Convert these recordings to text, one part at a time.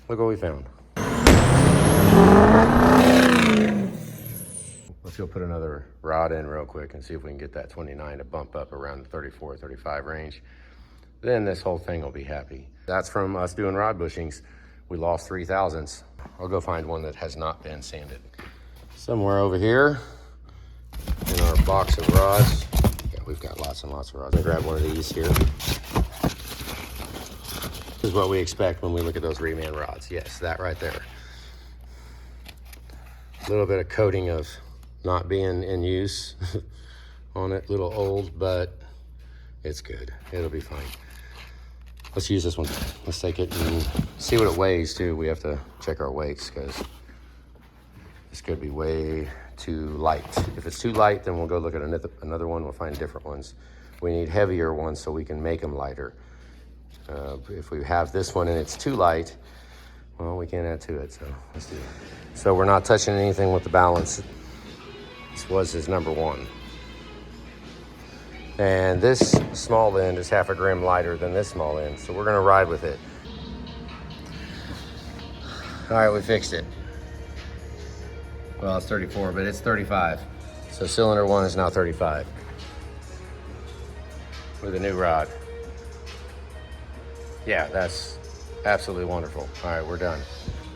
Look what we found. Let's go put another rod in real quick and see if we can get that 29 to bump up around the 34, 35 range. Then this whole thing will be happy. That's from us doing rod bushings. We lost 3 thousandths. I'll go find one that has not been sanded. Somewhere over here in our box of rods. Yeah, we've got lots and lots of rods. I'll grab one of these here. This is what we expect when we look at those reman rods. Yes, that right there. A little bit of coating of not being in use on it, a little old, but it's good. It'll be fine. Let's use this one. Let's take it and see what it weighs too. We have to check our weights because this could be way too light. If it's too light, then we'll go look at another one. We'll find different ones. We need heavier ones so we can make them lighter. If we have this one and it's too light, well, we can't add to it, so let's do it. So we're not touching anything with the balance. This was his number 1. And this small end is half a gram lighter than this small end, so we're gonna ride with it. All right, we fixed it. Well, it's 34, but it's 35. So cylinder 1 is now 35 with a new rod. Yeah, that's absolutely wonderful. All right, we're done.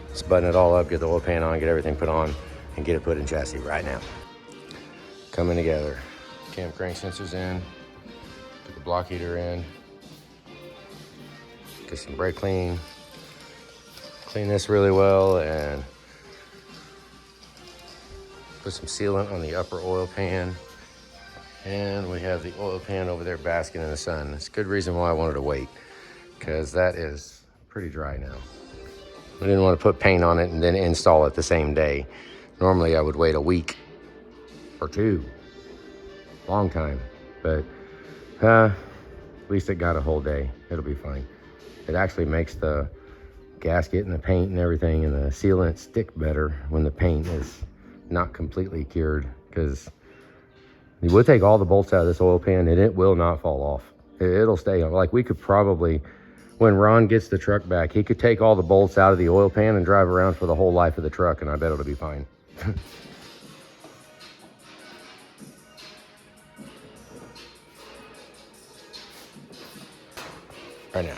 Let's button it all up, get the oil pan on, get everything put on, and get it put in chassis right now. Coming together. Cam crank sensors in, put the block heater in, get some brake clean, clean this really well, and put some sealant on the upper oil pan. And we have the oil pan over there basking in the sun. That's a good reason why I wanted to wait, because that is pretty dry now. I didn't want to put paint on it and then install it the same day. Normally I would wait a week or 2. Long time, but at least it got a whole day. It'll be fine. It actually makes the gasket and the paint and everything and the sealant stick better when the paint is not completely cured, because we'll take all the bolts out of this oil pan and it will not fall off. It'll stay on. Like, we could probably, when Ron gets the truck back, he could take all the bolts out of the oil pan and drive around for the whole life of the truck, and I bet it'll be fine. Right now.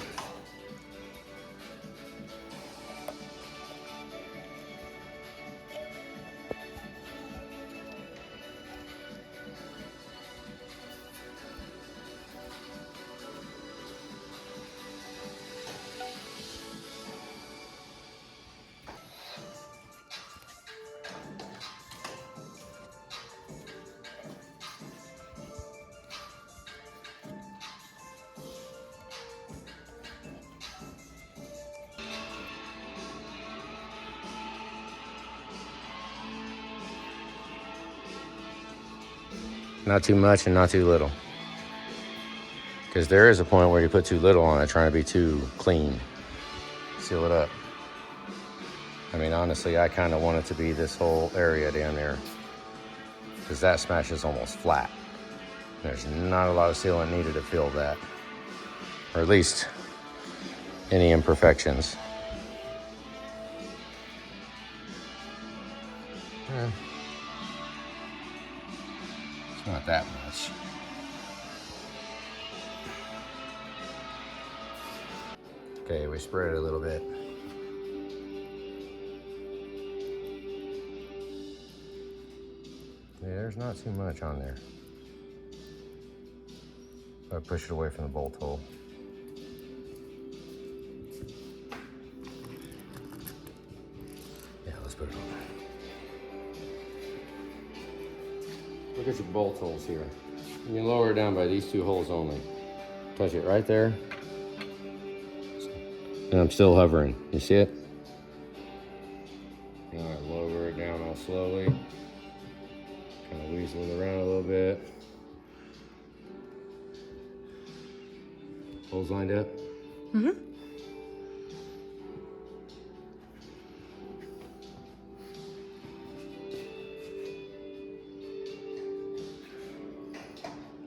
Not too much and not too little. Because there is a point where you put too little on it, trying to be too clean. Seal it up. I mean, honestly, I kind of want it to be this whole area down there, because that smash is almost flat. There's not a lot of sealant needed to fill that, or at least any imperfections. It's not that much. Okay, we spread it a little bit. Yeah, there's not too much on there. I push it away from the bolt hole. Yeah, let's put it on there. Look at your bolt holes here. You can lower it down by these 2 holes only. Touch it right there. And I'm still hovering. You see it? Now I lower it down all slowly. Kind of weasel it around a little bit. Holes lined up? Mm-hmm.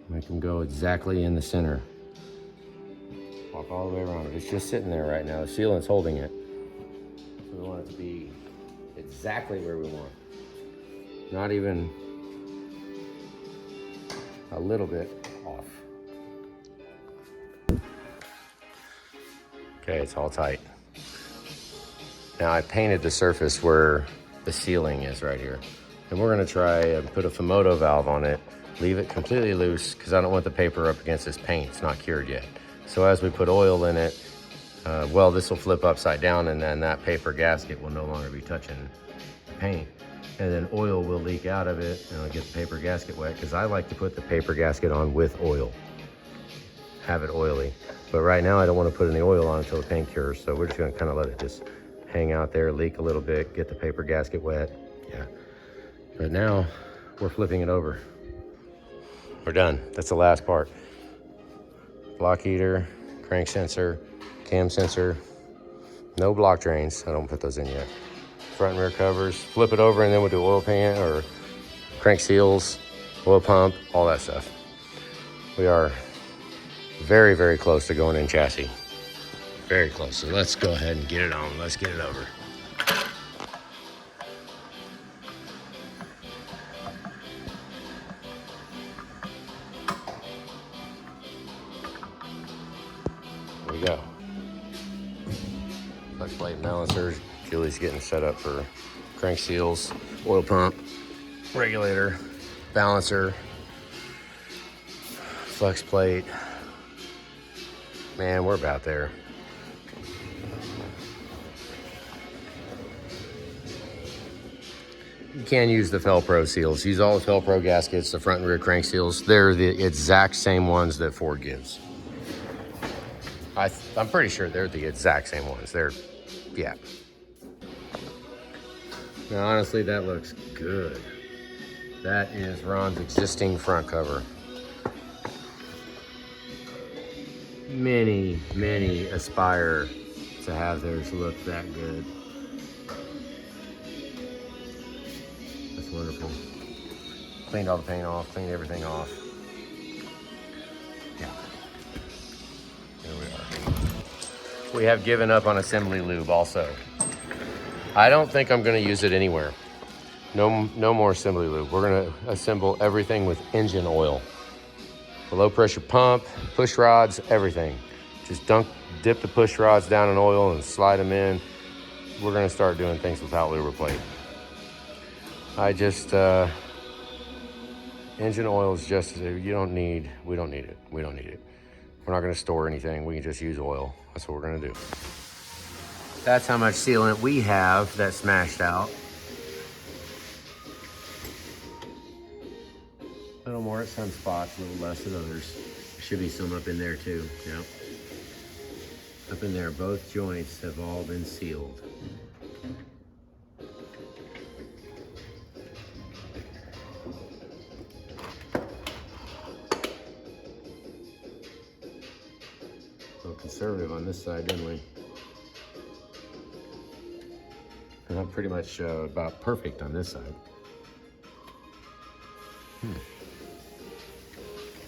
Make them go exactly in the center. Walk all the way around it. It's just sitting there right now. The sealant's holding it. We want it to be exactly where we want. Not even a little bit off. Okay, it's all tight. Now I painted the surface where the ceiling is right here. And we're gonna try and put a Fumoto valve on it, leave it completely loose because I don't want the paper up against this paint. It's not cured yet. So as we put oil in it, well, this will flip upside down and then that paper gasket will no longer be touching the paint. And then oil will leak out of it and it'll get the paper gasket wet because I like to put the paper gasket on with oil, have it oily. But right now I don't want to put any oil on until the paint cures. So we're just gonna kind of let it just hang out there, leak a little bit, get the paper gasket wet. Yeah. But now we're flipping it over. We're done. That's the last part. Block heater, crank sensor, cam sensor, no block drains. I don't put those in yet. Front and rear covers, flip it over and then we'll do oil pan or crank seals, oil pump, all that stuff. We are very, very close to going in chassis. Very close. So let's go ahead and get it on. Let's get it over. Here we go. Clutch plate balancers. Julie's getting set up for crank seals, oil pump, regulator, balancer, flex plate. Man, we're about there. You can use the Felpro seals. Use all the Felpro gaskets, the front and rear crank seals. They're the exact same ones that Ford gives. I'm pretty sure they're the exact same ones. Yeah. Now, honestly, that looks good. That is Ron's existing front cover. Many, many aspire to have theirs look that good. That's wonderful. Cleaned all the paint off, cleaned everything off. Yeah. There we are. We have given up on assembly lube also. I don't think I'm gonna use it anywhere. No more assembly lube. We're gonna assemble everything with engine oil. The low pressure pump, push rods, everything. Just dip the push rods down in oil and slide them in. We're gonna start doing things without lubricate. Engine oil is just, we don't need it. We don't need it. We're not gonna store anything. We can just use oil. That's what we're gonna do. That's how much sealant we have that's smashed out. A little more at some spots, a little less at others. There should be some up in there too, yep. Up in there, both joints have all been sealed. A little conservative on this side, didn't we? And I'm pretty much about perfect on this side.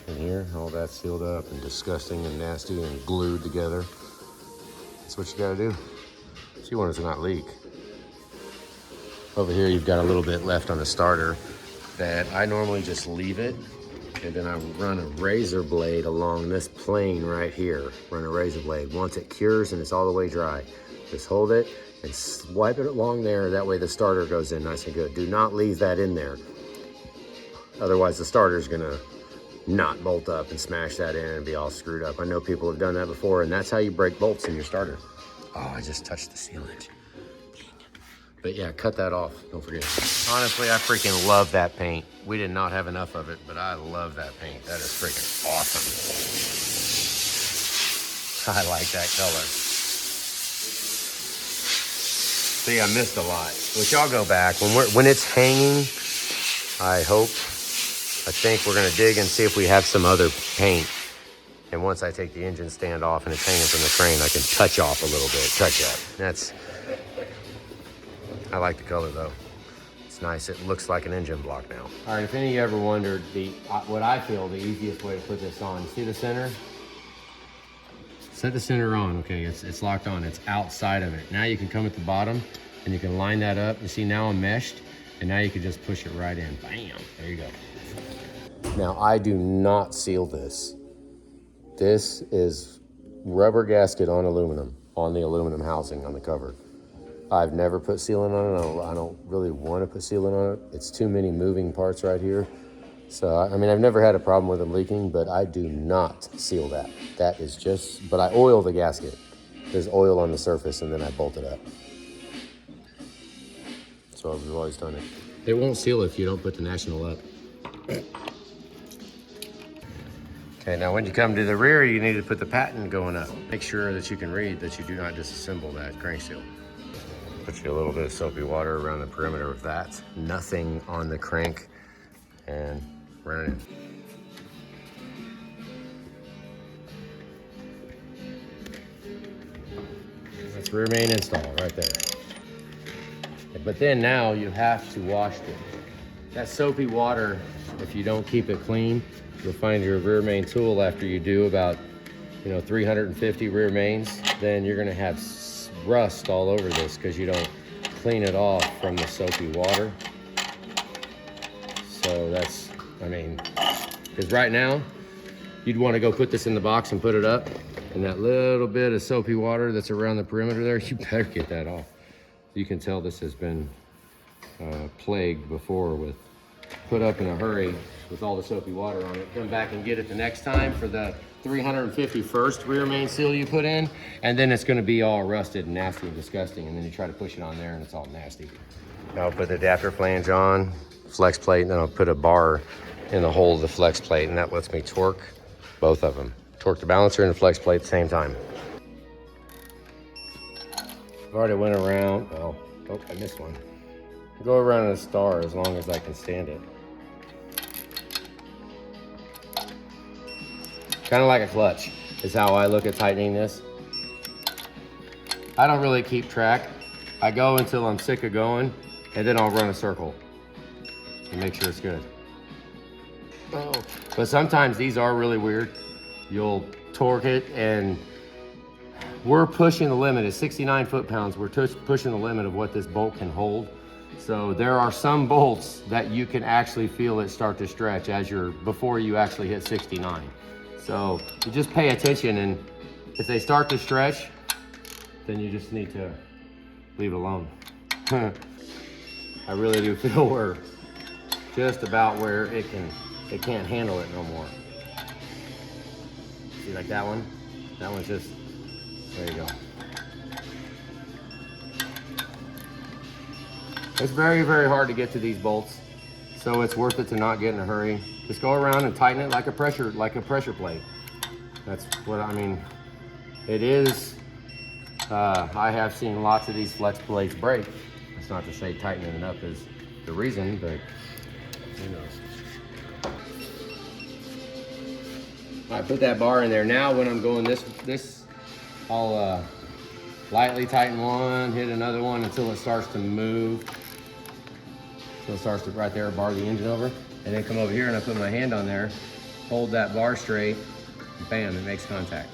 In here, all that's sealed up and disgusting and nasty and glued together. That's what you gotta do. So you want it to not leak. Over here, you've got a little bit left on the starter that I normally just leave it, and then I run a razor blade along this plane right here. Run a razor blade. Once it cures and it's all the way dry, just hold it and swipe it along there. That way the starter goes in nice and good. Do not leave that in there. Otherwise the starter's gonna not bolt up and smash that in and be all screwed up. I know people have done that before, and that's how you break bolts in your starter. Oh, I just touched the sealant. But yeah, cut that off, don't forget. Honestly, I freaking love that paint. We did not have enough of it, but I love that paint. That is freaking awesome. I like that color. See, I missed a lot. Which y'all go back. When it's hanging, I think we're gonna dig and see if we have some other paint. And once I take the engine stand off and it's hanging from the crane, I can touch off a little bit, touch up. I like the color though. It's nice, it looks like an engine block now. All right, if any of you ever wondered what I feel the easiest way to put this on, see the center set the center on, okay, it's locked on, it's outside of it. Now you can come at the bottom and you can line that up. You see now I'm meshed, and now you can just push it right in. Bam, there you go. Now I do not seal this. This is rubber gasket on aluminum, on the aluminum housing on the cover. I've never put sealant on it. I don't really want to put sealant on it. It's too many moving parts right here. So, I mean, I've never had a problem with them leaking, but I do not seal that. That is just, but I oil the gasket. There's oil on the surface, and then I bolt it up. So I've always done it. It won't seal if you don't put the National up. Okay, now when you come to the rear, you need to put the patent going up. Make sure that you can read that you do not disassemble that crank seal. Put you a little bit of soapy water around the perimeter of that. Nothing on the crank, and run it in. That's rear main install right there. But then now you have to wash it. That soapy water, if you don't keep it clean, you'll find your rear main tool after you do about 350 rear mains, then you're gonna have rust all over this because you don't clean it off from the soapy water. So that's, I mean, because right now you'd want to go put this in the box and put it up, and that little bit of soapy water that's around the perimeter there, you better get that off. You can tell this has been plagued before with put up in a hurry with all the soapy water on it. Come back and get it the next time for the 351st rear main seal you put in, and then it's going to be all rusted and nasty and disgusting, and then you try to push it on there and it's all nasty. I'll put the adapter flange on, flex plate, and then I'll put a bar in the hole of the flex plate, and that lets me torque both of them. Torque the balancer and the flex plate at the same time. I've already went around, oh, I missed one. I'll go around in a star as long as I can stand it. Kind of like a clutch is how I look at tightening this. I don't really keep track. I go until I'm sick of going, and then I'll run a circle and make sure it's good. Oh. But sometimes these are really weird. You'll torque it, and we're pushing the limit. At 69 foot-pounds, we're pushing the limit of what this bolt can hold. So there are some bolts that you can actually feel it start to stretch before you actually hit 69. So you just pay attention, and if they start to stretch, then you just need to leave it alone. I really do feel we're just about where it can't handle it no more. See, like that one? That one's just, there you go. It's very, very hard to get to these bolts, so it's worth it to not get in a hurry. Just go around and tighten it like a pressure plate. That's what I mean. It is, I have seen lots of these flex plates break. That's not to say tightening it up is the reason, but who knows. I put that bar in there. Now when I'm going this I'll lightly tighten one, hit another one until it starts to move. So it starts to right there, bar the engine over, and then come over here and I put my hand on there, hold that bar straight, and bam, it makes contact.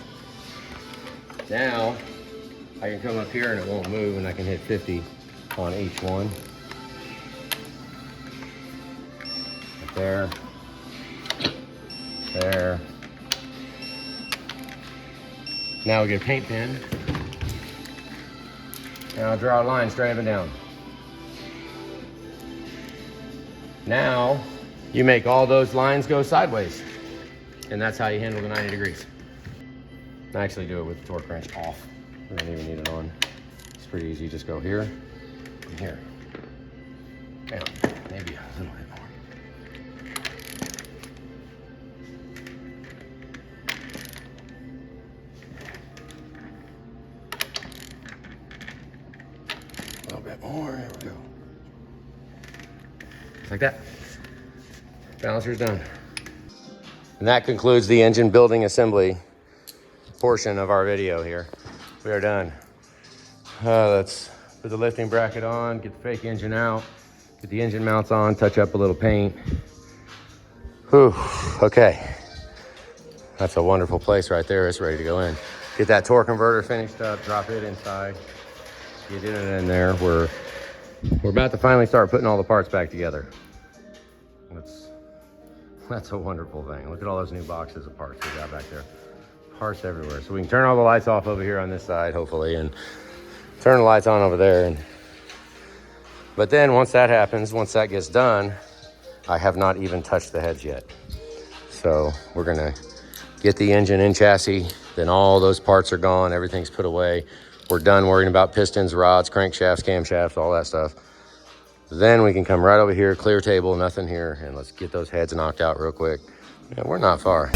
Now I can come up here and it won't move, and I can hit 50 on each one. Right there, there. Now we get a paint pen. And I'll draw a line straight up and down. Now, you make all those lines go sideways. And that's how you handle the 90 degrees. I actually do it with the torque wrench off. I don't even need it on. It's pretty easy. Just go here and here. Bam. Maybe a little bit more. A little bit more. There we go. Just like that. Balancer's done. And that concludes the engine building assembly portion of our video here. We are done. Let's put the lifting bracket on, get the fake engine out, get the engine mounts on, touch up a little paint. Whew, okay. That's a wonderful place right there. It's ready to go in. get that torque converter finished up, drop it inside, get it in there. We're about to finally start putting all the parts back together. That's a wonderful thing. Look at all those new boxes of parts we got back there. Parts everywhere. So we can turn all the lights off over here on this side, hopefully, and turn the lights on over there. But then once that happens, once that gets done, I have not even touched the heads yet. So we're gonna get the engine in chassis, then all those parts are gone, everything's put away. We're done worrying about pistons, rods, crankshafts, camshafts, all that stuff. Then we can come right over here, clear table, nothing here, and let's get those heads knocked out real quick. Yeah, we're not far.